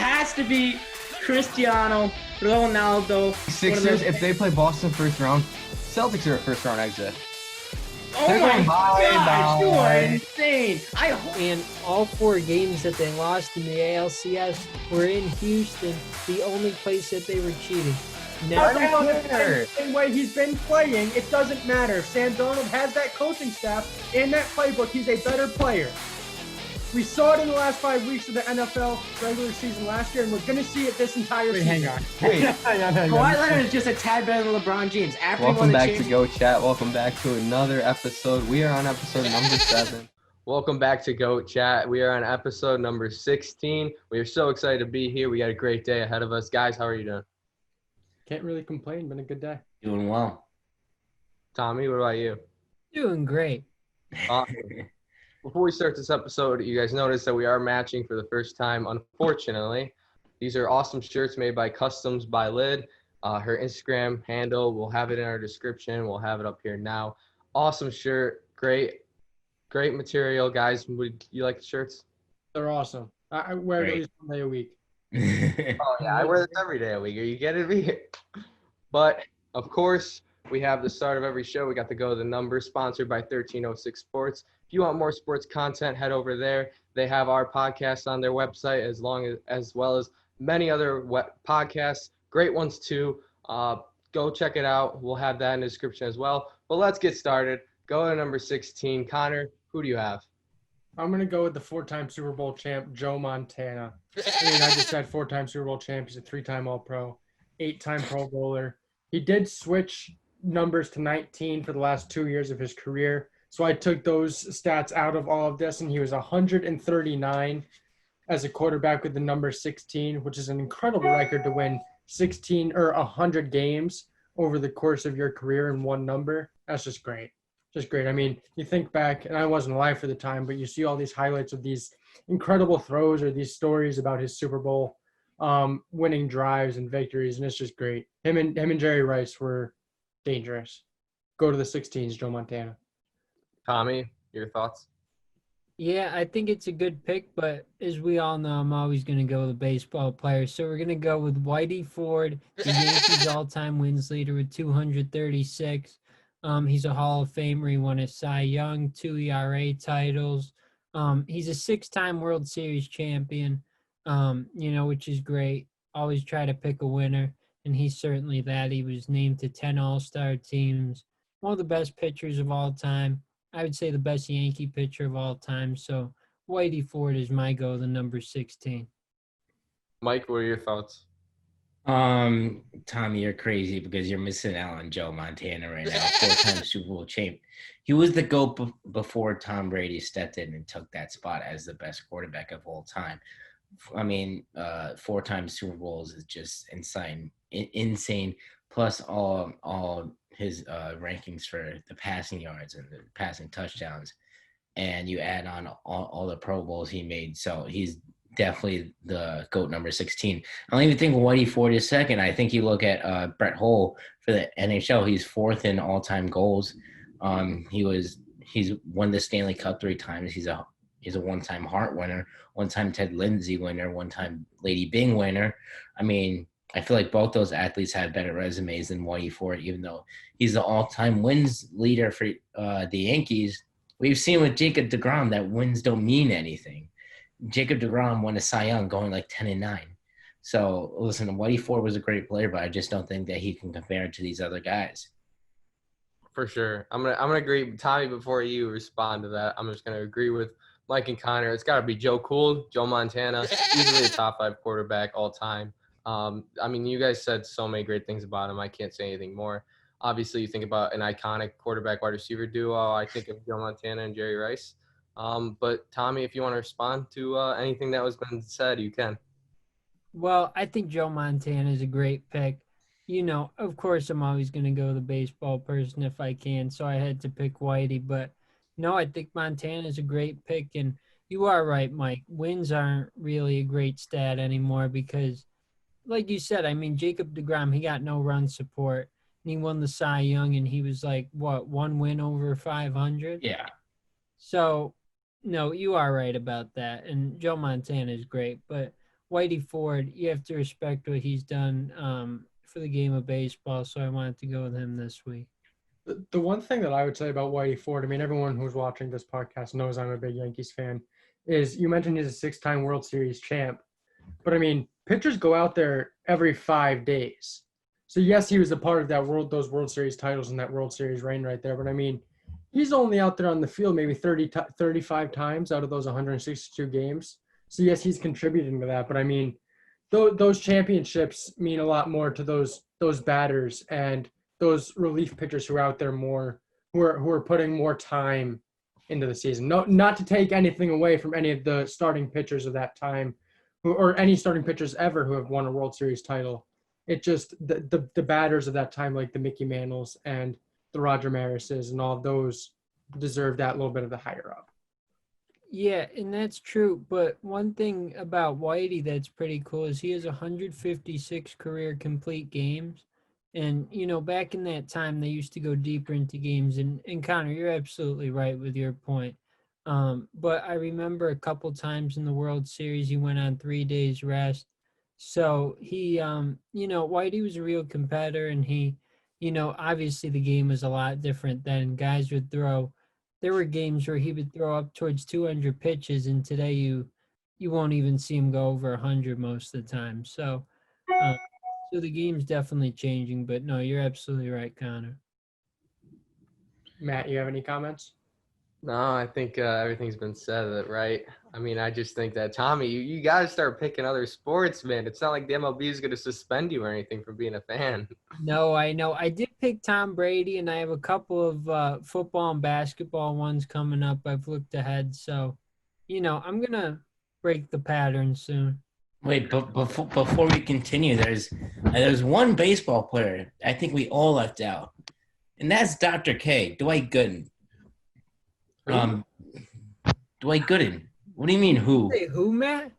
has to be Cristiano Ronaldo. Sixers, if they play Boston first round, Celtics are at first round exit. Oh They're my going gosh, you are bye. insane. And all 4 games that they lost in the ALCS were in Houston, the only place that they were cheating. Now, The same way he's been playing, it doesn't matter. If Sam Darnold has that coaching staff and that playbook, he's a better player. We saw it in the last 5 weeks of the NFL regular season last year, and we're going to see it this entire season. hang on. Kawhi Leonard is just a tad better than LeBron James. After Welcome back to Go Chat. Welcome back to another episode. We are on episode number 7. Welcome back to Go Chat. We are on episode number 16. We are so excited to be here. We got a great day ahead of us. Guys, how are you doing? Can't really complain. Been a good day. Doing well. Tommy, what about you? Doing great. Awesome. Before we start this episode, you guys notice that we are matching for the first time, unfortunately. These are awesome shirts made by Customs by Lid. Her Instagram handle, we'll have it in our description. We'll have it up here now. Awesome shirt. Great material. Guys, would you like the shirts? They're awesome. I wear these one day a week. Oh, yeah, I wear this every day a week. Are you kidding me? But, of course, we have the start of every show. We got to go to the numbers, sponsored by 1306 Sports. If you want more sports content, head over there. They have our podcast on their website as well as many other podcasts. Great ones, too. Go check it out. We'll have that in the description as well. But let's get started. Go to number 16. Connor, who do you have? I'm going to go with the 4-time Super Bowl champ, Joe Montana. I mean, I just said 4-time Super Bowl champ. He's a 3-time All-Pro, 8-time Pro Bowler. He did switch numbers to 19 for the last 2 years of his career. So I took those stats out of all of this, and he was 139 as a quarterback with the number 16, which is an incredible record to win 16 or 100 games over the course of your career in one number. That's just great. Just great. I mean, you think back, and I wasn't alive for the time, but you see all these highlights of these incredible throws or these stories about his Super Bowl winning drives and victories, and it's just great. Him and Jerry Rice were dangerous. Go to the 16s, Joe Montana. Tommy, your thoughts? Yeah, I think it's a good pick, but as we all know, I'm always going to go with a baseball player. So we're going to go with Whitey Ford, the Yankees all-time wins leader with 236. He's a Hall of Famer. He won a Cy Young, 2 ERA titles. He's a 6-time World Series champion, which is great. Always try to pick a winner, and he's certainly that. He was named to 10 All-Star teams. One of the best pitchers of all time. I would say the best Yankee pitcher of all time. So Whitey Ford is my go, the number 16. Mike, what are your thoughts? Tommy, you're crazy because you're missing out on Joe Montana right now, 4-time Super Bowl champ. He was the GOAT before Tom Brady stepped in and took that spot as the best quarterback of all time. I mean, 4-time Super Bowls is just insane. Plus all his rankings for the passing yards and the passing touchdowns, and you add on all the Pro Bowls he made. So he's definitely the GOAT number 16. I don't even think Whitey Ford is second. I think you look at Brett Hull for the NHL. He's 4th in all-time goals. He's won the Stanley Cup 3 times. He's a 1-time Hart winner, 1-time Ted Lindsay winner, 1-time Lady Byng winner. I mean, I feel like both those athletes have better resumes than Whitey Ford, even though he's the all-time wins leader for the Yankees. We've seen with Jacob deGrom that wins don't mean anything. Jacob deGrom won a Cy Young going like 10-9. So, listen, Whitey Ford was a great player, but I just don't think that he can compare to these other guys. For sure. I'm gonna agree. Tommy, before you respond to that, I'm just gonna agree with Mike and Connor. It's got to be Joe Montana, easily a top 5 quarterback all time. I mean, you guys said so many great things about him. I can't say anything more. Obviously, you think about an iconic quarterback wide receiver duo. I think of Joe Montana and Jerry Rice. But Tommy, if you want to respond to anything that was been said, you can. Well, I think Joe Montana is a great pick. Of course, I'm always going to go the baseball person if I can, so I had to pick Whitey. But, no, I think Montana is a great pick. And you are right, Mike. Wins aren't really a great stat anymore because, like you said, I mean, Jacob deGrom, he got no run support. And he won the Cy Young, and he was like, 1 win over 500? Yeah. So, no, you are right about that. And Joe Montana is great. But Whitey Ford, you have to respect what he's done for the game of baseball. So I wanted to go with him this week. The one thing that I would say about Whitey Ford, I mean, everyone who's watching this podcast knows I'm a big Yankees fan, is you mentioned he's a 6-time World Series champ. But, I mean, pitchers go out there every 5 days. So, yes, he was a part of those World Series titles and that World Series reign right there. But, I mean, he's only out there on the field maybe 35 times out of those 162 games. So, yes, he's contributing to that. But, I mean, those championships mean a lot more to those batters and those relief pitchers who are out there more, who are putting more time into the season. No, not to take anything away from any of the starting pitchers of that time, or any starting pitchers ever who have won a World Series title. It just the batters of that time, like the Mickey Mantles and the Roger Marises and all of those, deserve that little bit of the higher up. Yeah, and that's true. But one thing about Whitey that's pretty cool is he has 156 career complete games. And, back in that time, they used to go deeper into games. And Connor, you're absolutely right with your point. But I remember a couple times in the World Series, he went on 3 days rest. So he, Whitey was a real competitor, and he, obviously the game was a lot different then. Guys would throw. There were games where he would throw up towards 200 pitches, and today you won't even see him go over 100 most of the time. So the game's definitely changing. But no, you're absolutely right, Connor. Matt, you have any comments? No, I think everything's been said, right? I mean, I just think that, Tommy, you got to start picking other sports, man. It's not like the MLB is going to suspend you or anything for being a fan. No, I know. I did pick Tom Brady, and I have a couple of football and basketball ones coming up. I've looked ahead. So, I'm going to break the pattern soon. Wait, but before we continue, there's one baseball player I think we all left out, and that's Dr. K, Dwight Gooden. Dwight Gooden. What do you mean who? Say who, Matt?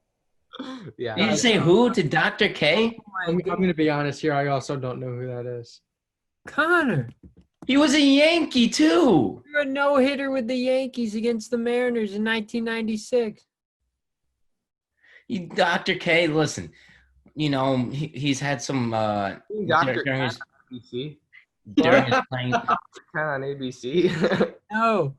Yeah. Did you say who to Dr. K? I'm going to be honest here. I also don't know who that is. Connor. He was a Yankee too. You're a no-hitter with the Yankees against the Mariners in 1996. Dr. K, listen, he's had some Dr. during his ABC. playing. On ABC. No.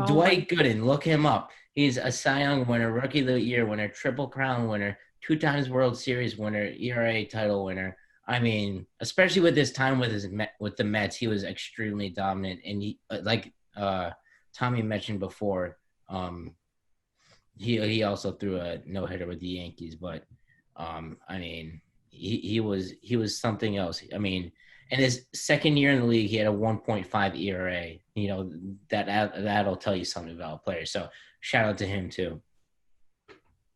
Dwight Gooden, look him up. He's a Cy Young winner, Rookie of the Year winner, Triple Crown winner, 2 times World Series winner, ERA title winner. I mean, especially with his time with the Mets, he was extremely dominant. And he, like Tommy mentioned before, he also threw a no-hitter with the Yankees. But I mean, he was something else. I mean, in his second year in the league, he had a 1.5 ERA. That'll tell you something about a player. So shout out to him too.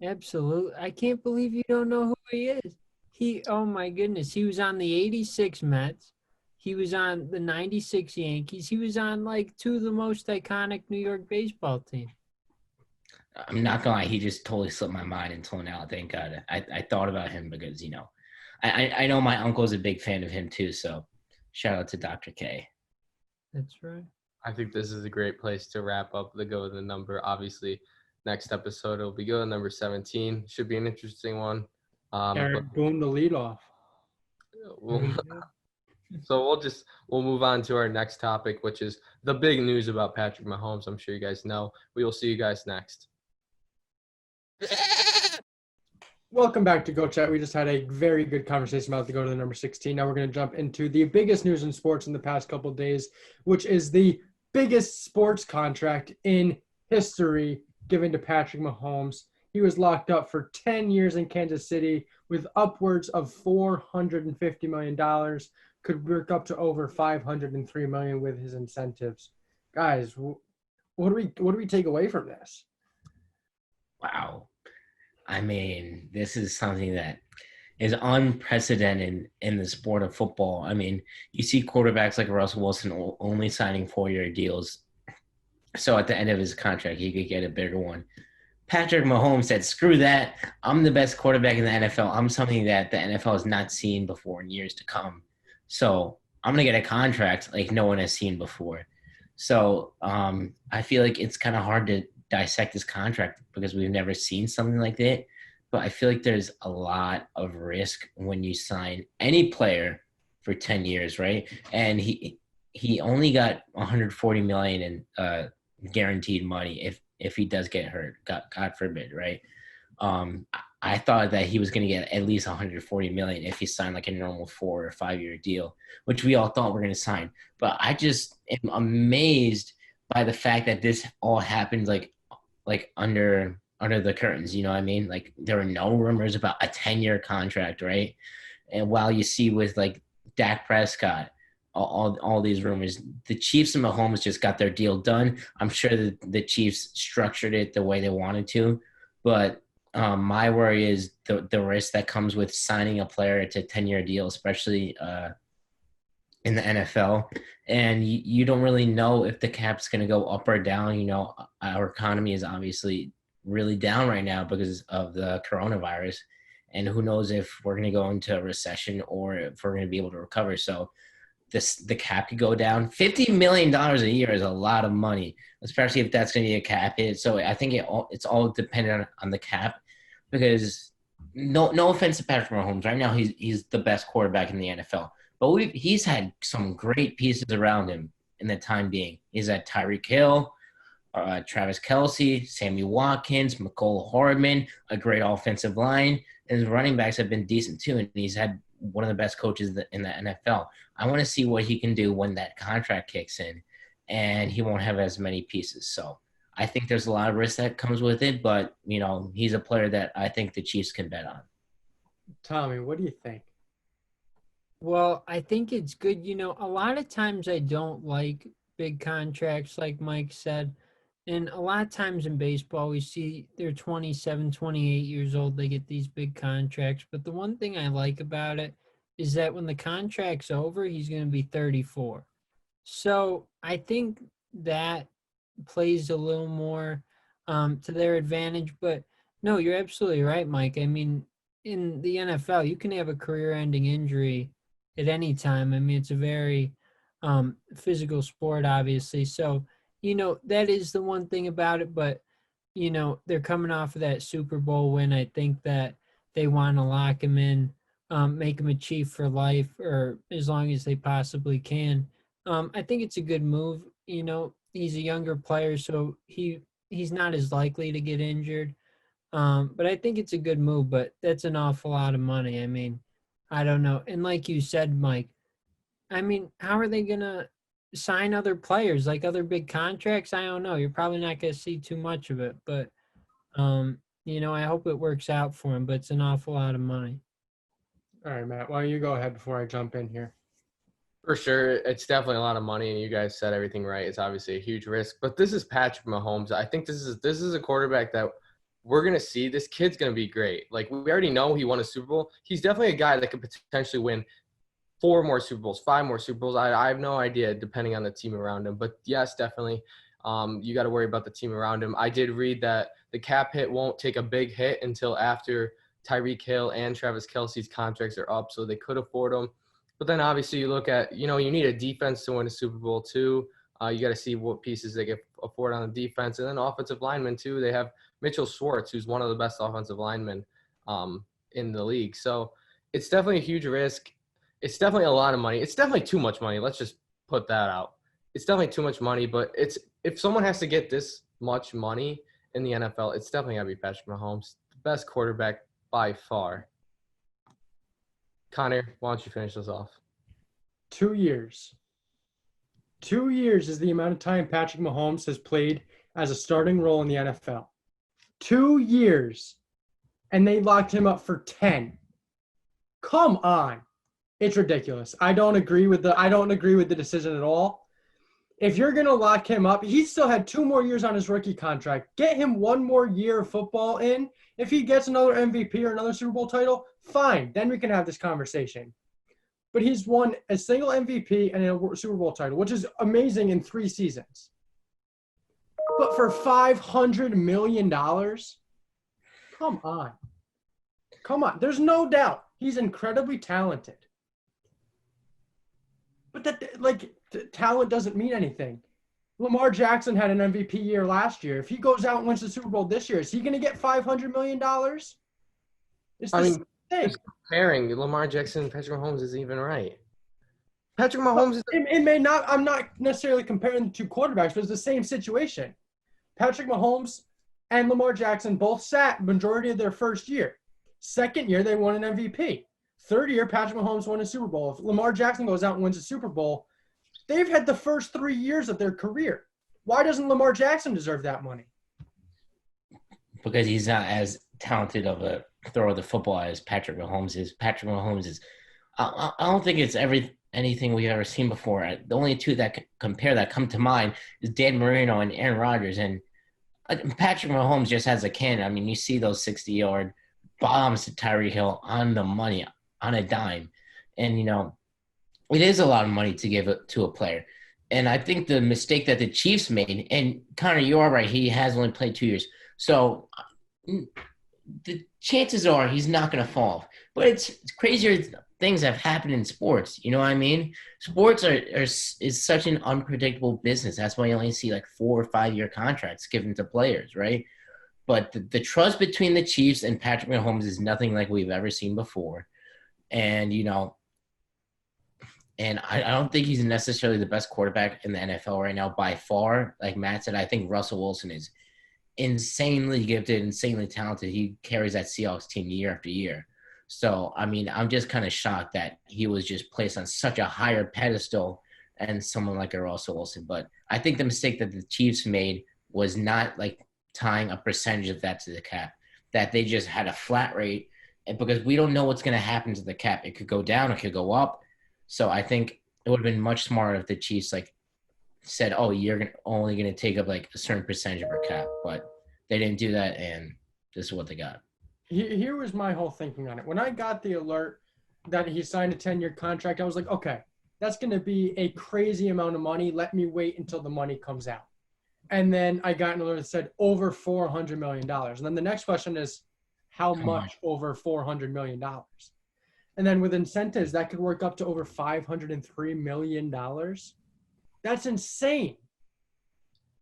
Absolutely. I can't believe you don't know who he is. Oh my goodness. He was on the 86 Mets. He was on the 96 Yankees. He was on like 2 of the most iconic New York baseball teams. I'm not gonna lie, he just totally slipped my mind until now. Thank God. I thought about him because, I know my uncle's a big fan of him too, so shout out to Dr. K. That's right. I think this is a great place to wrap up the Go with the Number. Obviously, next episode will be Go with number 17. Should be an interesting one. Eric Boone, the leadoff. So we'll move on to our next topic, which is the big news about Patrick Mahomes. I'm sure you guys know. We will see you guys next. Welcome back to Go Chat. We just had a very good conversation about the Go to the number 16. Now we're going to jump into the biggest news in sports in the past couple of days, which is the biggest sports contract in history given to Patrick Mahomes. He was locked up for 10 years in Kansas City with upwards of $450 million. Could work up to over $503 million with his incentives. Guys, what do we take away from this? Wow. I mean, this is something that is unprecedented in the sport of football. I mean, you see quarterbacks like Russell Wilson only signing 4-year deals. So at the end of his contract, he could get a bigger one. Patrick Mahomes said, screw that. I'm the best quarterback in the NFL. I'm something that the NFL has not seen before in years to come. So I'm going to get a contract like no one has seen before. So I feel like it's kind of hard to dissect this contract because we've never seen something like that. but I feel like there's a lot of risk when you sign any player for 10 years, right? And he only got 140 million in guaranteed money if he does get hurt, God forbid, right? I thought that he was going to get at least 140 million if he signed like a normal 4 or 5 year deal, which we all thought we're going to sign. But I just am amazed by the fact that this all happened like under the curtains. You know what I mean? Like there were no rumors about a 10-year contract, right? And while you see with like Dak Prescott, all these rumors, the Chiefs and Mahomes just got their deal done. I'm sure that the Chiefs structured it the way they wanted to, but my worry is the risk that comes with signing a player to a 10-year deal, especially in the NFL. And you don't really know if the cap's going to go up or down. You know, our economy is obviously really down right now because of the coronavirus. And who knows if we're going to go into a recession or if we're going to be able to recover. So the cap could go down. $50 million a year is a lot of money, especially if that's going to be a cap hit. So I think it's all dependent on the cap, because no offense to Patrick Mahomes, right now he's the best quarterback in the NFL. But he's had some great pieces around him in the time being. He's had Tyreek Hill, Travis Kelce, Sammy Watkins, McCole Hardman, a great offensive line. And his running backs have been decent too. And he's had one of the best coaches in the NFL. I want to see what he can do when that contract kicks in and he won't have as many pieces. So I think there's a lot of risk that comes with it, but, you know, he's a player that I think the Chiefs can bet on. Tommy, what do you think? Well, I think it's good. You know, a lot of times I don't like big contracts, like Mike said. And a lot of times in baseball, we see they're 27, 28 years old. They get these big contracts. But the one thing I like about it is that when the contract's over, he's going to be 34. So I think that plays a little more to their advantage. But no, you're absolutely right, Mike. I mean, in the NFL, you can have a career-ending injury at any time. I mean, it's a very physical sport, obviously. So, you know, that is the one thing about it. But, you know, they're coming off of that Super Bowl win. I think that they want to lock him in, make him a Chief for life, or as long as they possibly can. I think it's a good move. You know, he's a younger player, so he's not as likely to get injured. But I think it's a good move, but that's an awful lot of money. I mean, I don't know. And like you said, Mike, I mean, how are they going to sign other players, like other big contracts? I don't know. You're probably not going to see too much of it, but, you know, I hope it works out for him, but it's an awful lot of money. All right, Matt, why don't you go ahead before I jump in here? For sure, it's definitely a lot of money, and you guys said everything right. It's obviously a huge risk, but this is Patrick Mahomes. I think this is a quarterback that we're going to see. This kid's going to be great. Like, we already know he won a Super Bowl. He's definitely a guy that could potentially win 4 more Super Bowls, 5 more Super Bowls. I have no idea, depending on the team around him. But, yes, definitely, you got to worry about the team around him. I did read that the cap hit won't take a big hit until after Tyreek Hill and Travis Kelce's contracts are up, so they could afford them. But then, obviously, you look at, you know, you need a defense to win a Super Bowl too. You got to see what pieces they can afford on the defense. And then offensive linemen too. They have Mitchell Schwartz, who's one of the best offensive linemen in the league. So it's definitely a huge risk. It's definitely a lot of money. It's definitely too much money. Let's just put that out. It's definitely too much money, but if someone has to get this much money in the NFL, it's definitely got to be Patrick Mahomes, the best quarterback by far. Connor, why don't you finish this off? 2 years. 2 years is the amount of time Patrick Mahomes has played as a starting role in the NFL. 2 years. And they locked him up for 10. Come on. It's ridiculous. I don't agree with the decision at all. If you're going to lock him up, he still had 2 more years on his rookie contract. Get him 1 more year of football in. If he gets another MVP or another Super Bowl title, fine. Then we can have this conversation. But he's won a single MVP and a Super Bowl title, which is amazing in 3 seasons. But for $500 million? Come on. Come on. There's no doubt he's incredibly talented. But talent doesn't mean anything. Lamar Jackson had an MVP year last year. If he goes out and wins the Super Bowl this year, is he going to get $500 million? It's I the mean, same thing. just comparing Lamar Jackson and Patrick Mahomes isn't even right. Patrick Mahomes is It may not. I'm not necessarily comparing the two quarterbacks, but it's the same situation. Patrick Mahomes and Lamar Jackson both sat majority of their first year. Second year, they won an MVP. Third year, Patrick Mahomes won a Super Bowl. If Lamar Jackson goes out and wins a Super Bowl, they've had the first 3 years of their career. Why doesn't Lamar Jackson deserve that money? Because he's not as talented of a thrower of the football as Patrick Mahomes is. Patrick Mahomes is. I don't think it's anything we've ever seen before. The only two that compare that come to mind is Dan Marino and Aaron Rodgers, and Patrick Mahomes just has a cannon. I mean, you see those 60-yard bombs to Tyreek Hill on the money, on a dime, and it is a lot of money to give it to a player. And I think the mistake that the Chiefs made, and Connor, you are right, he has only played 2 years. So the chances are he's not going to fall. But it's crazier things have happened in sports. You know what I mean? Sports is such an unpredictable business. That's why you only see like 4 or 5 year contracts given to players, right? But the trust between the Chiefs and Patrick Mahomes is nothing like we've ever seen before. And, and I don't think he's necessarily the best quarterback in the NFL right now by far. Like Matt said, I think Russell Wilson is insanely gifted, insanely talented. He carries that Seahawks team year after year. So, I mean, I'm just kind of shocked that he was just placed on such a higher pedestal and someone like a Russell Wilson. But I think the mistake that the Chiefs made was not like tying a percentage of that to the cap, that they just had a flat rate. And because we don't know what's going to happen to the cap. It could go down, it could go up. So I think it would have been much smarter if the Chiefs said, "Oh, you're only going to take up like a certain percentage of our cap," but they didn't do that, and this is what they got. Here was my whole thinking on it. When I got the alert that he signed a 10-year contract, I was like, okay, that's going to be a crazy amount of money. Let me wait until the money comes out. And then I got an alert that said over $400 million. And then the next question is, how much over $400 million? And then with incentives, that could work up to over $503 million. That's insane.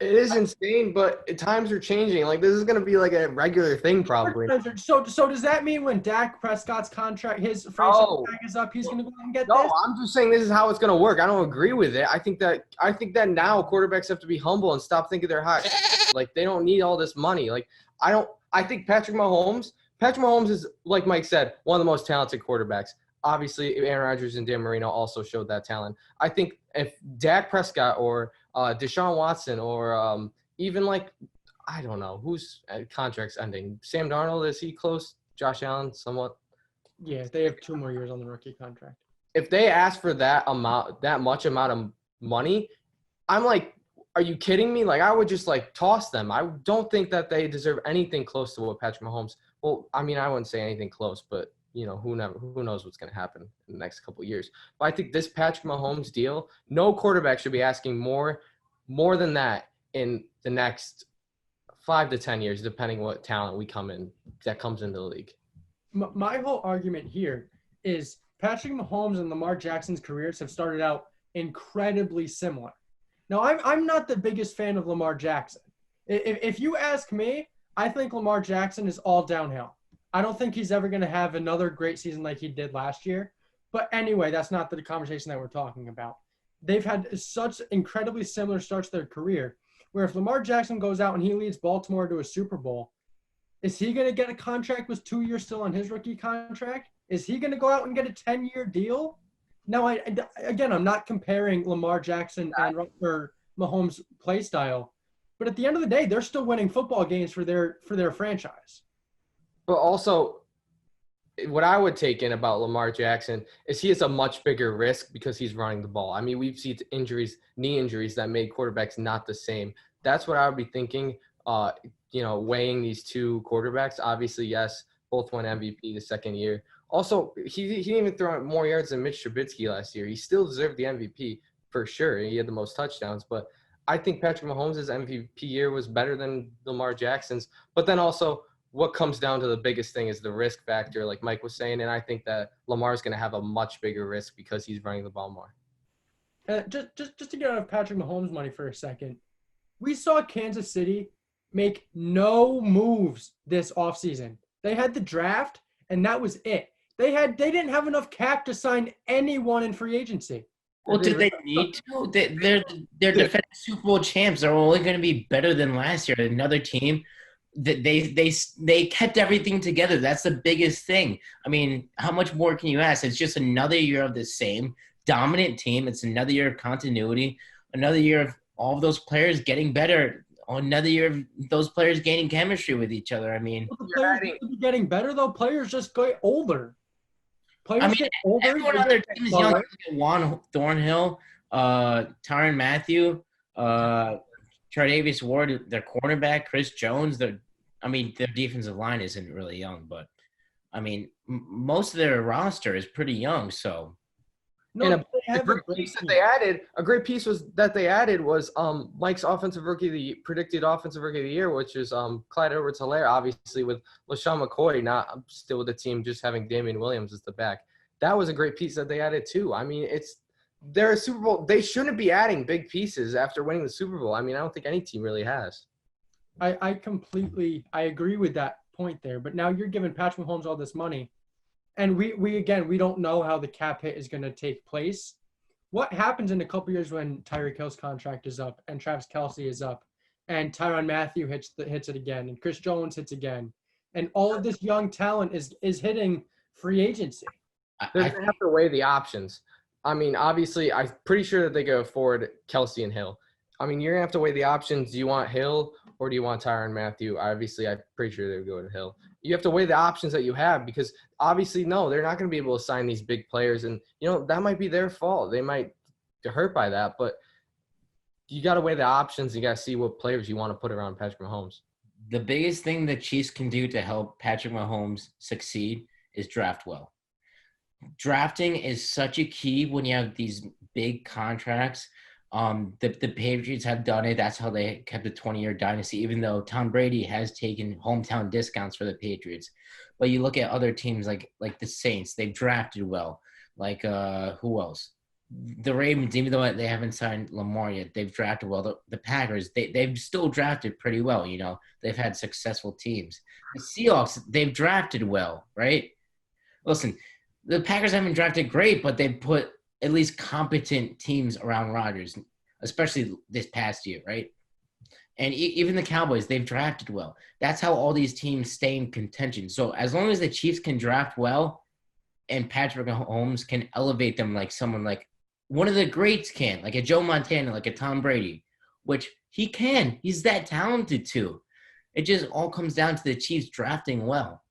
It is insane, but times are changing. Like, this is going to be like a regular thing probably. So does that mean when Dak Prescott's contract, his franchise tag is up, he's going to go out and get this? No, I'm just saying this is how it's going to work. I don't agree with it. I think that now quarterbacks have to be humble and stop thinking they're high. Like, they don't need all this money. Like, I think Patrick Mahomes is, like Mike said, one of the most talented quarterbacks. Obviously, Aaron Rodgers and Dan Marino also showed that talent. I think if Dak Prescott or Deshaun Watson or even I don't know whose contract's ending. Sam Darnold, is he close? Josh Allen, somewhat. Yeah, they have 2 more years on the rookie contract. If they ask for that much amount of money, I'm like, are you kidding me? Like, I would just toss them. I don't think that they deserve anything close to what Patrick Mahomes. Well, I mean, I wouldn't say anything close, but who knows what's going to happen in the next couple of years. But I think this Patrick Mahomes deal, no quarterback should be asking more than that in the next 5 to 10 years, depending what talent that comes into the league. My whole argument here is Patrick Mahomes and Lamar Jackson's careers have started out incredibly similar. Now, I'm not the biggest fan of Lamar Jackson. If you ask me, I think Lamar Jackson is all downhill. I don't think he's ever going to have another great season like he did last year. But anyway, that's not the conversation that we're talking about. They've had such incredibly similar starts to their career, where if Lamar Jackson goes out and he leads Baltimore to a Super Bowl, is he going to get a contract with 2 years still on his rookie contract? Is he going to go out and get a 10-year deal? Now, I'm not comparing Lamar Jackson and Mahomes' play style, but at the end of the day, they're still winning football games for their franchise. But also, what I would take in about Lamar Jackson is he has a much bigger risk because he's running the ball. I mean, we've seen knee injuries that made quarterbacks not the same. That's what I would be thinking, weighing these two quarterbacks. Obviously, yes, both won MVP the second year. Also, he didn't even throw out more yards than Mitch Trubisky last year. He still deserved the MVP for sure. He had the most touchdowns. But I think Patrick Mahomes' MVP year was better than Lamar Jackson's. But then also, what comes down to the biggest thing is the risk factor, like Mike was saying, and I think that Lamar's going to have a much bigger risk because he's running the ball more. Just to get out of Patrick Mahomes' money for a second, we saw Kansas City make no moves this offseason. They had the draft, and that was it. They didn't have enough cap to sign anyone in free agency. Well, did they need to? They're defending Super Bowl champs. They're only going to be better than last year. Another team that they kept everything together. That's the biggest thing. I mean, how much more can you ask? It's just another year of the same dominant team. It's another year of continuity. Another year of all of those players getting better. Another year of those players gaining chemistry with each other. I mean, players getting better though. Players just get older. Players get older. Everyone on their team is young. Juan Thornhill, Tyrann Mathieu, Tre'Davious Ward, their cornerback, Chris Jones. Their defensive line isn't really young, but I mean, most of their roster is pretty young. So, a great piece that they added was Mike's predicted offensive rookie of the year, which is Clyde Edwards-Helaire, obviously with LaShawn McCoy not still with the team, just having Damian Williams as the back. That was a great piece that they added too. I mean, they're a Super Bowl. They shouldn't be adding big pieces after winning the Super Bowl. I mean, I don't think any team really has. I completely agree with that point there. But now you're giving Patrick Mahomes all this money. And we don't know how the cap hit is going to take place. What happens in a couple years when Tyreek Hill's contract is up and Travis Kelce is up and Tyrann Mathieu hits it again and Chris Jones hits again and all of this young talent is hitting free agency? They're going to have to weigh the options. I mean, obviously, I'm pretty sure that they could afford Kelce and Hill. I mean, you're going to have to weigh the options. Do you want Hill or do you want Tyrann Mathieu? Obviously, I'm pretty sure they would go to Hill. You have to weigh the options that you have because obviously, no, they're not going to be able to sign these big players. And, that might be their fault. They might get hurt by that. But you got to weigh the options. You got to see what players you want to put around Patrick Mahomes. The biggest thing the Chiefs can do to help Patrick Mahomes succeed is draft well. Drafting is such a key when you have these big contracts. The Patriots have done it. That's how they kept a 20-year dynasty, even though Tom Brady has taken hometown discounts for the Patriots. But you look at other teams like the Saints, they've drafted well. Like who else? The Ravens, even though they haven't signed Lamar yet, they've drafted well. The Packers, they've still drafted pretty well. They've had successful teams. The Seahawks, they've drafted well, right? Listen, the Packers haven't drafted great, but they've put at least competent teams around Rodgers, especially this past year, right? And even the Cowboys, they've drafted well. That's how all these teams stay in contention. So as long as the Chiefs can draft well and Patrick Mahomes can elevate them like someone like one of the greats can, like a Joe Montana, like a Tom Brady, which he can. He's that talented too. It just all comes down to the Chiefs drafting well.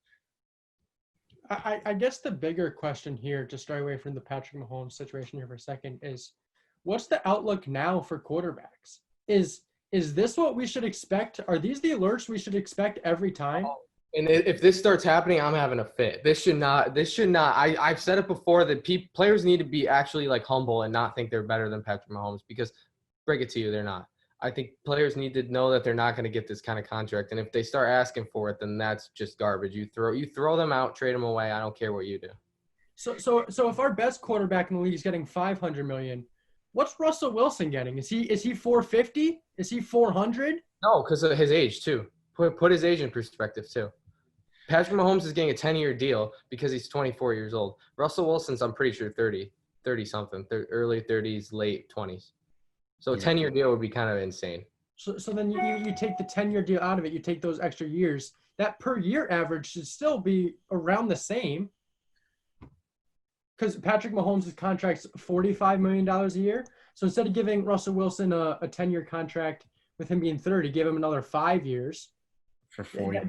I guess the bigger question here, to stray away from the Patrick Mahomes situation here for a second, is what's the outlook now for quarterbacks? Is this what we should expect? Are these the alerts we should expect every time? And if this starts happening, I'm having a fit. This should not. I've said it before that players need to be actually like humble and not think they're better than Patrick Mahomes because, break it to you, they're not. I think players need to know that they're not going to get this kind of contract. And if they start asking for it, then that's just garbage. You throw them out, trade them away. I don't care what you do. So if our best quarterback in the league is getting $500 million, what's Russell Wilson getting? Is he $450? Is he $400? No, because of his age too. Put his age in perspective too. Patrick Mahomes is getting a 10-year deal because he's 24 years old. Russell Wilson's, I'm pretty sure, 30-something, early 30s, late 20s. So a 10-year deal would be kind of insane. So then you take the 10-year deal out of it. You take those extra years. That per year average should still be around the same. Because Patrick Mahomes' contract's $45 million a year. So instead of giving Russell Wilson a 10-year contract with him being 30, give him another 5 years. For 40.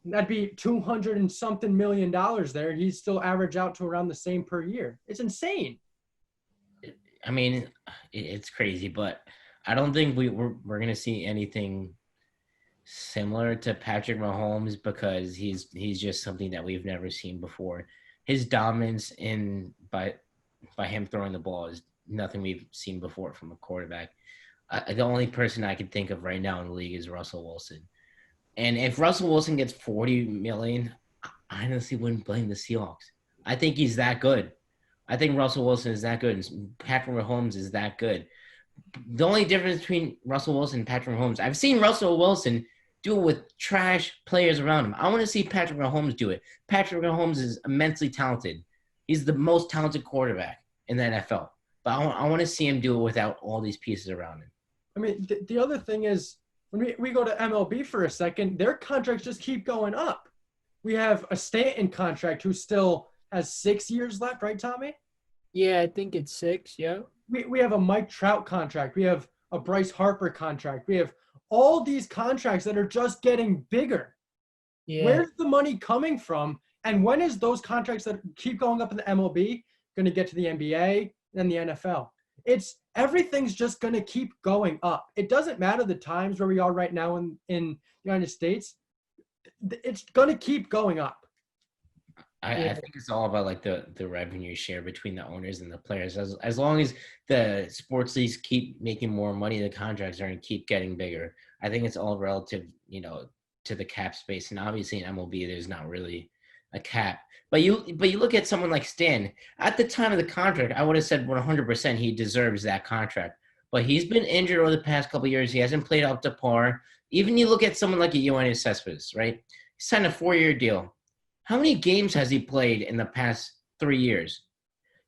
That'd be 200 and something $million there. He'd still average out to around the same per year. It's insane. I mean, it's crazy, but I don't think we're going to see anything similar to Patrick Mahomes because he's just something that we've never seen before. His dominance by him throwing the ball is nothing we've seen before from a quarterback. The only person I can think of right now in the league is Russell Wilson. And if Russell Wilson gets $40 million, I honestly wouldn't blame the Seahawks. I think he's that good. I think Russell Wilson is that good, and Patrick Mahomes is that good. The only difference between Russell Wilson and Patrick Mahomes, I've seen Russell Wilson do it with trash players around him. I want to see Patrick Mahomes do it. Patrick Mahomes is immensely talented. He's the most talented quarterback in the NFL. But I want to see him do it without all these pieces around him. I mean, the other thing is, when we go to MLB for a second, their contracts just keep going up. We have a Stanton contract who still has 6 years left, right, Tommy? Yeah, I think it's 6. Yeah. We have a Mike Trout contract. We have a Bryce Harper contract. We have all these contracts that are just getting bigger. Yeah. Where's the money coming from? And when is those contracts that keep going up in the MLB going to get to the NBA and the NFL? Everything's just going to keep going up. It doesn't matter the times where we are right now in the United States. It's going to keep going up. I think it's all about like the revenue share between the owners and the players. As long as the sports leagues keep making more money, the contracts are going to keep getting bigger. I think it's all relative, to the cap space. And obviously in MLB, there's not really a cap. But you look at someone like Stan. At the time of the contract, I would have said 100% he deserves that contract. But he's been injured over the past couple of years. He hasn't played up to par. Even you look at someone like a Yoenis Cespedes, right? He signed a 4-year deal. How many games has he played in the past 3 years?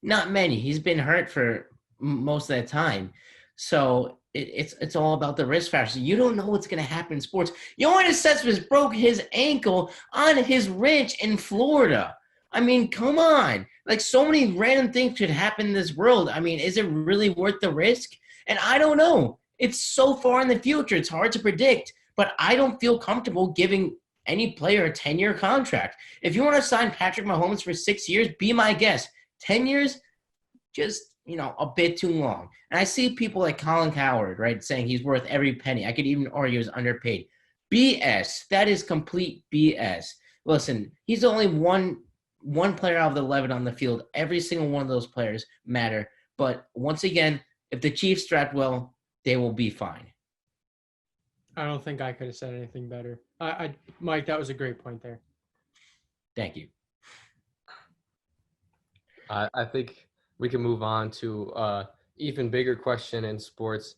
Not many. He's been hurt for most of that time. So it's all about the risk factor. You don't know what's going to happen in sports. Yoenis Cespedes broke his ankle on his ranch in Florida. I mean, come on. Like, so many random things could happen in this world. I mean, is it really worth the risk? And I don't know. It's so far in the future. It's hard to predict. But I don't feel comfortable giving any player a 10-year contract. If you want to sign Patrick Mahomes for 6 years, be my guest. 10 years, just, a bit too long. And I see people like Colin Cowherd, right, saying he's worth every penny. I could even argue he's underpaid. BS. That is complete BS. Listen, he's only one player out of the 11 on the field. Every single one of those players matter. But once again, if the Chiefs draft well, they will be fine. I don't think I could have said anything better. Mike, that was a great point there. Thank you. I think we can move on to even bigger question in sports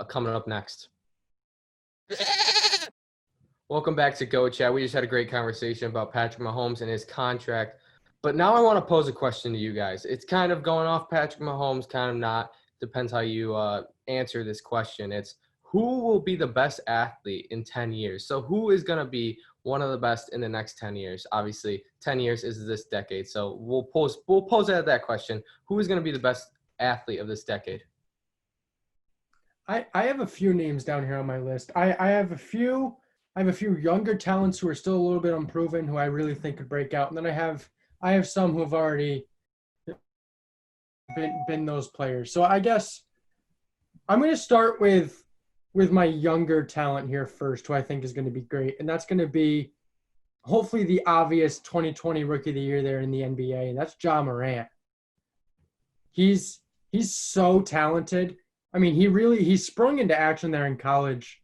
coming up next. Welcome back to Go Chat. We just had a great conversation about Patrick Mahomes and his contract. But now I want to pose a question to you guys. It's kind of going off Patrick Mahomes, kind of not. Depends how you answer this question. It's who will be the best athlete in 10 years? So who is going to be one of the best in the next 10 years? Obviously, 10 years is this decade. So we'll pose that question. Who is going to be the best athlete of this decade? I have a few names down here on my list. I have a few younger talents who are still a little bit unproven, who I really think could break out. And then I have some who have already been those players. So I guess I'm going to start with my younger talent here first, who I think is going to be great. And that's going to be hopefully the obvious 2020 Rookie of the Year there in the NBA, and that's Ja Morant. He's so talented. I mean, he sprung into action there in college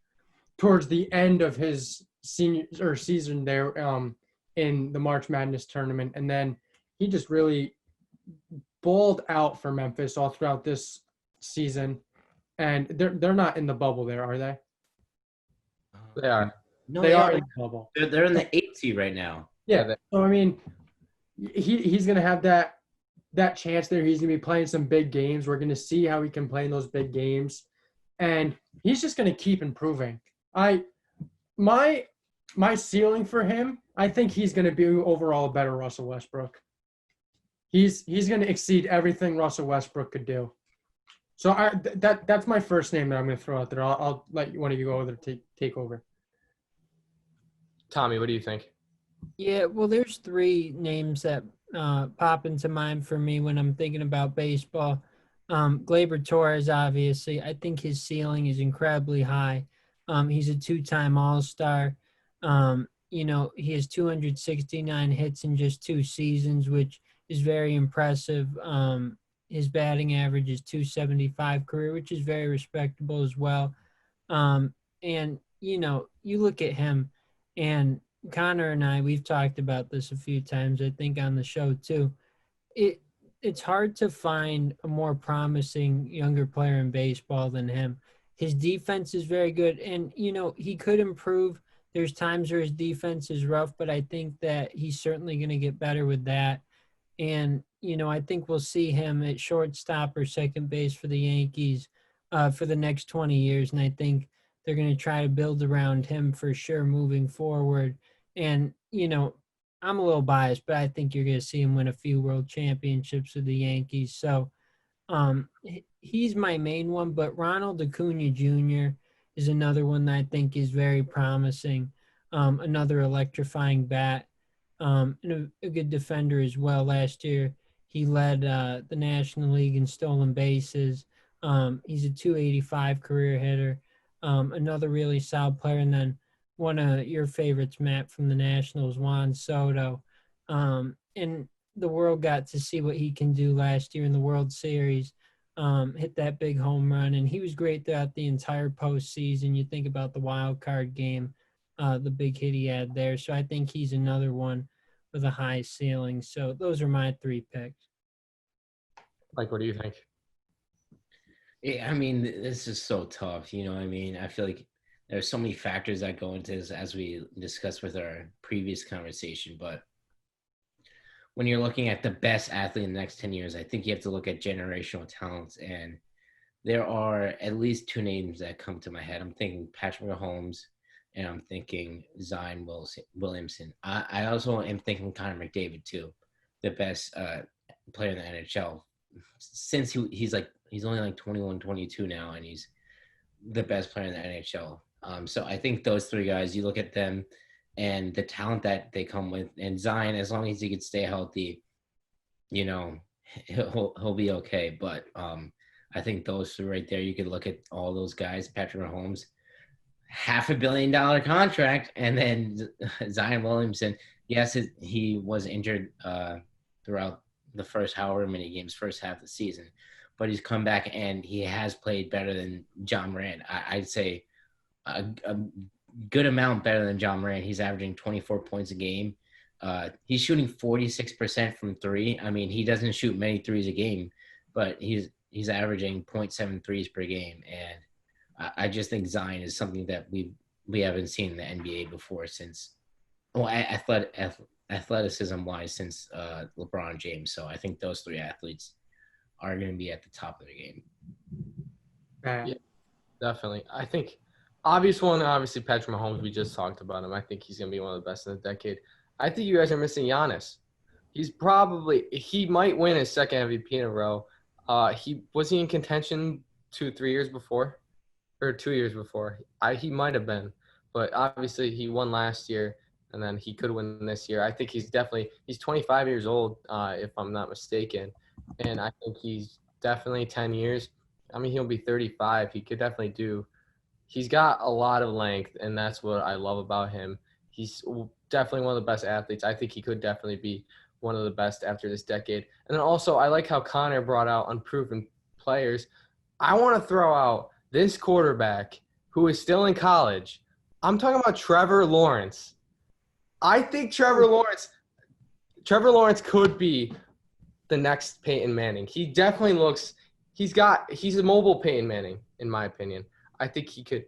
towards the end of his season there in the March Madness tournament. And then he just really balled out for Memphis all throughout this season. And they're not in the bubble there, are they? They are. No, They are in the bubble. They're in the 8th seed right now. Yeah. So I mean, he's gonna have that chance there. He's gonna be playing some big games. We're gonna see how he can play in those big games, and he's just gonna keep improving. My ceiling for him, I think he's gonna be overall a better Russell Westbrook. He's gonna exceed everything Russell Westbrook could do. So that's my first name that I'm going to throw out there. I'll let one of you go over to take over. Tommy, what do you think? Yeah, well, there's 3 names that pop into mind for me when I'm thinking about baseball. Gleyber Torres, obviously. I think his ceiling is incredibly high. He's a 2-time All-Star. He has 269 hits in just 2 seasons, which is very impressive. His batting average is 275 career, which is very respectable as well. And, you look at him, and Connor and I, we've talked about this a few times, I think on the show too. It's hard to find a more promising younger player in baseball than him. His defense is very good, and, he could improve There's times where his defense is rough, but I think that he's certainly going to get better with that. And, I think we'll see him at shortstop or second base for the Yankees for the next 20 years. And I think they're going to try to build around him for sure moving forward. And, I'm a little biased, but I think you're going to see him win a few world championships with the Yankees. So he's my main one, but Ronald Acuna Jr. is another one that I think is very promising. Another electrifying bat. And a good defender as well. Last year, he led the National League in stolen bases. He's a 285 career hitter. Another really solid player. And then one of your favorites, Matt, from the Nationals, Juan Soto. And the world got to see what he can do last year in the World Series. Hit that big home run. And he was great throughout the entire postseason. You think about the wild card game, the big hit he had there. So I think he's another one with a high ceiling. So those are my 3 picks. Mike, what do you think? Yeah, this is so tough. I feel like there's so many factors that go into this, as we discussed with our previous conversation. But when you're looking at the best athlete in the next 10 years, I think you have to look at generational talents. And there are at least 2 names that come to my head. I'm thinking Patrick Mahomes, and I'm thinking Zion Williamson. I also am thinking Connor McDavid too, the best player in the NHL. Since he's only like 21, 22 now, and he's the best player in the NHL. So I think those 3 guys, you look at them and the talent that they come with, and Zion, as long as he can stay healthy, he'll be okay. But I think those 3 right there, you could look at all those guys. Patrick Mahomes, $500 million contract, and then Zion Williamson. Yes, he was injured throughout the first however many games, first half of the season, but he's come back and he has played better than John Moran. I'd say a good amount better than John Moran. He's averaging 24 points a game. He's shooting 46% from 3. He doesn't shoot many threes a game, but he's averaging 0.7 threes per game, and I just think Zion is something that we haven't seen in the NBA before since, athleticism-wise, since LeBron James. So I think those 3 athletes are going to be at the top of the game. Yeah, definitely. I think obvious one, obviously Patrick Mahomes. We just talked about him. I think he's going to be one of the best in the decade. I think you guys are missing Giannis. He might win his second MVP in a row. Was he in contention 2-3 years before? Or 2 years before. He might have been, but obviously he won last year, and then he could win this year. I think he's 25 years old, if I'm not mistaken, and I think he's definitely 10 years. He'll be 35. He could definitely he's got a lot of length, and that's what I love about him. He's definitely one of the best athletes. I think he could definitely be one of the best after this decade. And then also, I like how Connor brought out unproven players. I want to throw out this quarterback who is still in college. I'm talking about Trevor Lawrence. I think Trevor Lawrence could be the next Peyton Manning. He definitely he's a mobile Peyton Manning, in my opinion. I think he could.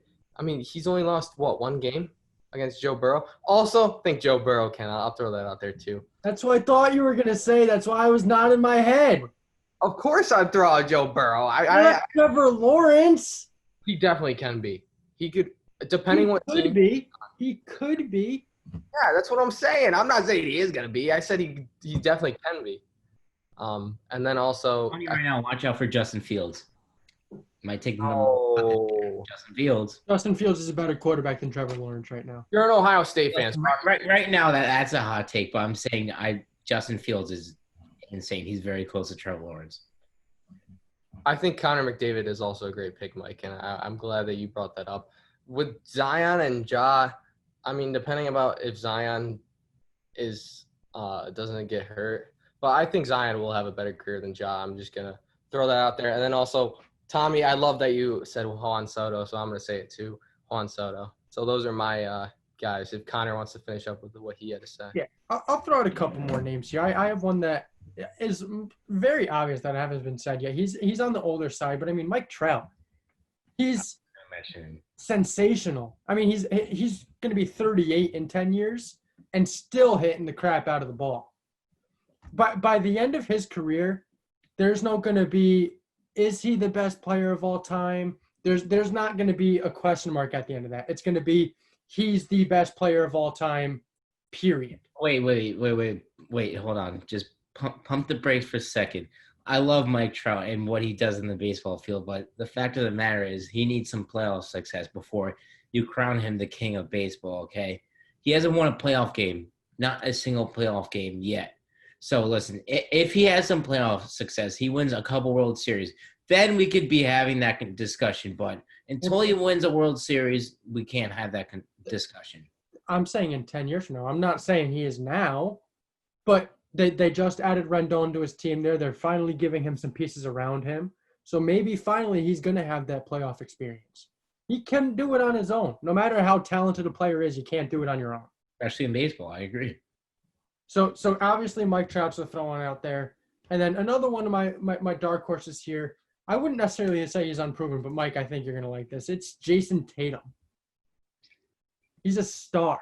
He's only lost, 1 game against Joe Burrow. Also, think Joe Burrow can. I'll throw that out there too. That's what I thought you were going to say. That's why I was not in my head. Of course I'd throw out Joe Burrow. Trevor Lawrence. He definitely can be. He could, depending what team. He could be. Yeah, that's what I'm saying. I'm not saying he is going to be. I said he definitely can be. And then also. Right now, watch out for Justin Fields. Might take them. Justin Fields. Justin Fields is a better quarterback than Trevor Lawrence right now. You're an Ohio State fan. Right now, that's a hot take, but I'm saying Justin Fields is insane. He's very close to Trevor Lawrence. I think Connor McDavid is also a great pick, Mike, and I'm glad that you brought that up. With Zion and Ja, depending about if Zion doesn't get hurt, but I think Zion will have a better career than Ja. I'm just going to throw that out there. And then also, Tommy, I love that you said Juan Soto, so I'm going to say it too, Juan Soto. So those are my guys, if Connor wants to finish up with what he had to say. Yeah, I'll throw out a couple more names here. I have one that is very obvious that hasn't been said yet. He's on the older side, but Mike Trout. He's sensational. I mean, he's going to be 38 in 10 years and still hitting the crap out of the ball. But by the end of his career, there's no going to be, is he the best player of all time? There's not going to be a question mark at the end of that. It's going to be, he's the best player of all time, period. Wait, hold on. Just pump the brakes for a second. I love Mike Trout and what he does in the baseball field, but the fact of the matter is he needs some playoff success before you crown him the king of baseball, okay? He hasn't won a playoff game, not a single playoff game yet. So listen, if he has some playoff success, he wins a couple World Series, then we could be having that discussion. But until he wins a World Series, we can't have that discussion. I'm saying in 10 years from now. I'm not saying he is now, but they just added Rendon to his team there. They're finally giving him some pieces around him. So maybe finally he's going to have that playoff experience. He can do it on his own. No matter how talented a player is, you can't do it on your own. Especially in baseball, I agree. So obviously Mike Trout's the throwing out there. And then another one of my dark horses here, I wouldn't necessarily say he's unproven, but Mike, I think you're going to like this. It's Jason Tatum. He's a star.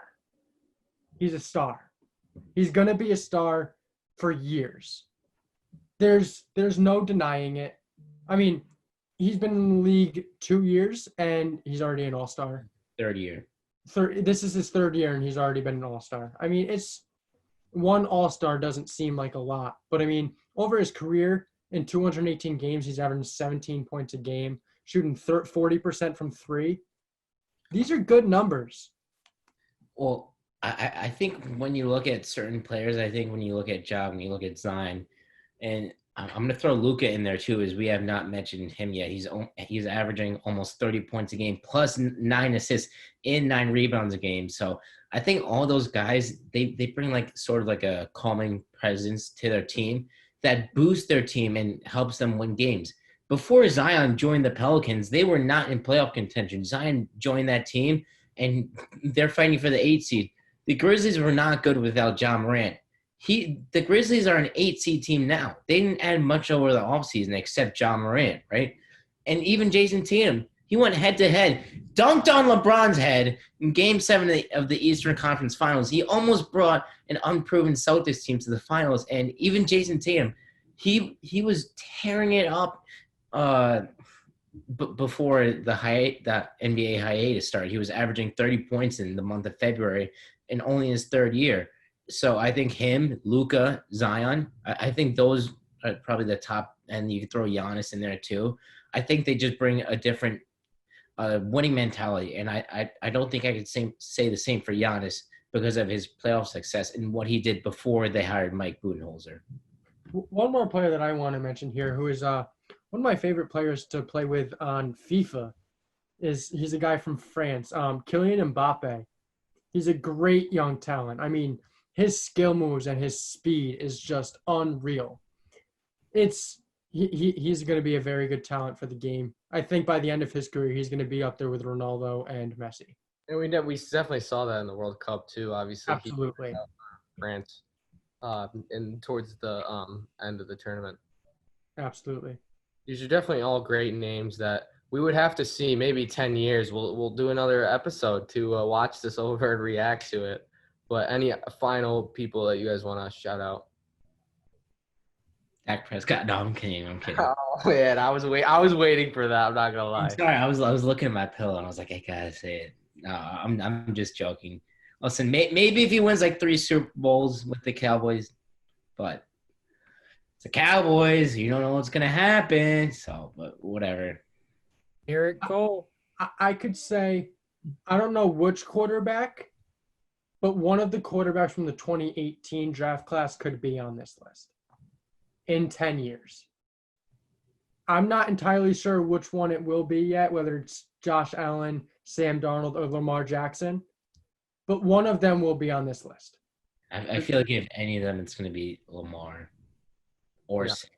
He's a star. He's going to be a star for years. There's no denying it. I mean, he's been in the league 2 years, and he's already an all-star. Third year. This is his third year, and he's already been an all-star. I mean, it's one all-star doesn't seem like a lot. But, I mean, over his career, in 218 games, he's averaging 17 points a game, shooting 40% from three. These are good numbers. Well, I think when you look at certain players, I think when you look at Ja, when you look at Zion, and I'm going to throw Luka in there too, as we have not mentioned him yet. He's averaging almost 30 points a game, plus 9 assists and 9 rebounds a game. So I think all those guys, they bring like sort of like a calming presence to their team that boosts their team and helps them win games. Before Zion joined the Pelicans, they were not in playoff contention. Zion joined that team, and they're fighting for the 8th seed. The Grizzlies were not good without Ja Morant. The Grizzlies are an 8 seed team now. They didn't add much over the offseason except Ja Morant, right? And even Jason Tatum, he went head-to-head, dunked on LeBron's head in Game 7 of the Eastern Conference Finals. He almost brought an unproven Celtics team to the finals. And even Jason Tatum, he was tearing it up before the NBA hiatus started. He was averaging 30 points in the month of February and only his third year. So I think him, Luka, Zion, I think those are probably the top, and you can throw Giannis in there too. I think they just bring a different winning mentality, and I don't think I could say the same for Giannis because of his playoff success and what he did before they hired Mike Budenholzer. One more player that I want to mention here, who is one of my favorite players to play with on FIFA, he's a guy from France, Kylian Mbappe. He's a great young talent. I mean, his skill moves and his speed is just unreal. He's going to be a very good talent for the game. I think by the end of his career, he's going to be up there with Ronaldo and Messi. And we definitely saw that in the World Cup too. Obviously, Absolutely. He France, and towards the end of the tournament. Absolutely. These are definitely all great names that we would have to see maybe 10 years. We'll do another episode to watch this over and react to it. But any final people that you guys want to shout out? Dak Prescott. No, I'm kidding. Oh man, I was waiting for that. I'm not gonna lie. I'm sorry. I was looking at my pillow and I was like, I gotta say it. No, I'm just joking. Listen, maybe if he wins like 3 Super Bowls with the Cowboys, but it's the Cowboys. You don't know what's gonna happen. So, but whatever. Eric Cole. I could say, I don't know which quarterback, but one of the quarterbacks from the 2018 draft class could be on this list in 10 years. I'm not entirely sure which one it will be yet, whether it's Josh Allen, Sam Darnold, or Lamar Jackson, but one of them will be on this list. I feel like if any of them, it's going to be Lamar or Sam.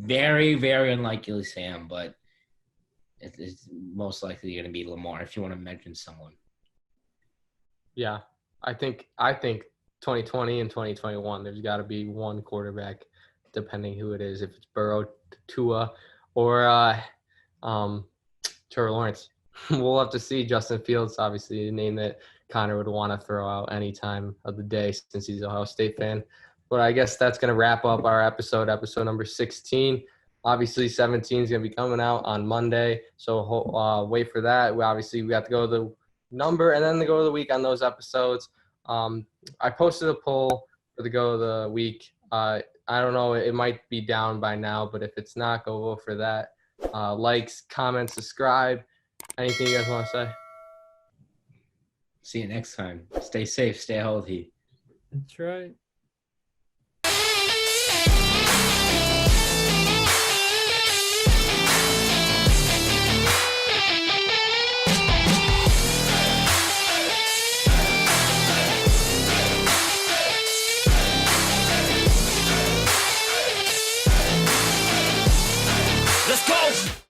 Very, very unlikely Sam, but it's most likely going to be Lamar if you want to mention someone. Yeah, I think 2020 and 2021, there's got to be one quarterback, depending who it is, if it's Burrow, Tua, or Trevor Lawrence. We'll have to see. Justin Fields, obviously, a name that Connor would want to throw out any time of the day since he's an Ohio State fan. But I guess that's going to wrap up our episode number 16. Obviously, 17 is going to be coming out on Monday, so wait for that. We got to go to the number and then the go of the week on those episodes. I posted a poll for the go of the week. I don't know, it might be down by now, but if it's not, go vote for that. Likes, comments, subscribe. Anything you guys want to say? See you next time. Stay safe, stay healthy. That's right.